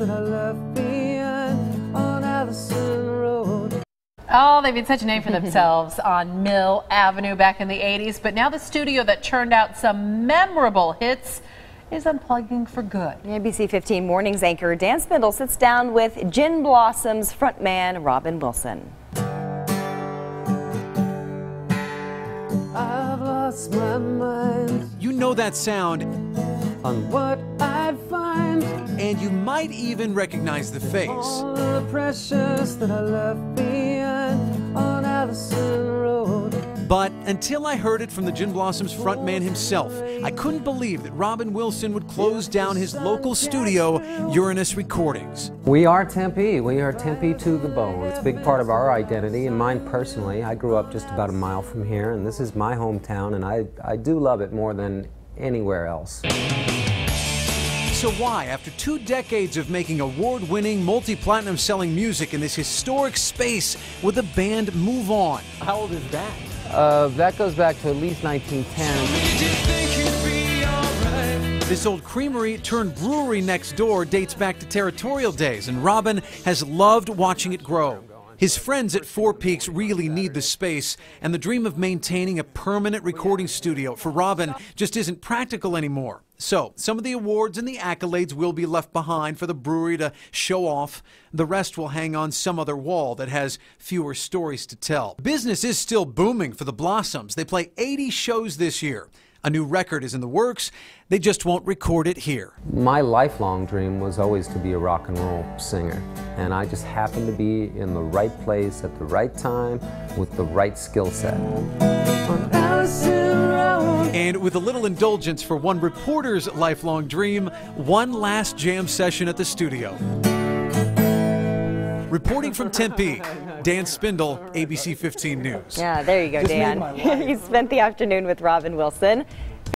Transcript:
that I left behind on Allison Road. Oh, they made such a name for themselves on Mill Avenue back in the 80s, but now the studio that churned out some memorable hits is unplugging for good. ABC 15 Mornings anchor Dan Spindle sits down with Gin Blossom's frontman Robin Wilson. I've lost my mind. You know that sound, On what I'd find. and you might even recognize the face. All the precious that I left behind on Allison Road. But until I heard it from the Gin Blossoms frontman himself, I couldn't believe that Robin Wilson would close down his local studio, Uranus Recordings. We are Tempe. We are Tempe to the bone. It's a big part of our identity and mine personally. I grew up just about a mile from here, and this is my hometown, and I do love it more than anywhere else. So why, after 2 decades of making award-winning, multi-platinum selling music in this historic space, would the band move on? How old is that? That goes back to at least 1910. This old creamery turned brewery next door dates back to territorial days, and Robin has loved watching it grow. His friends at Four Peaks really need the space, and the dream of maintaining a permanent recording studio for Robin just isn't practical anymore. So, some of the awards and the accolades will be left behind for the brewery to show off. The rest will hang on some other wall that has fewer stories to tell. Business is still booming for the Blossoms. They play 80 shows this year. A new record is in the works. They just won't record it here. My lifelong dream was always to be a rock and roll singer, and I just happened to be in the right place at the right time with the right skill set. On Allison Road. And with a little indulgence for one reporter's lifelong dream, one last jam session at the studio. Reporting from Tempe, Dan Spindle, ABC 15 News. Yeah, there you go, Dan. You spent the afternoon with Robin Wilson.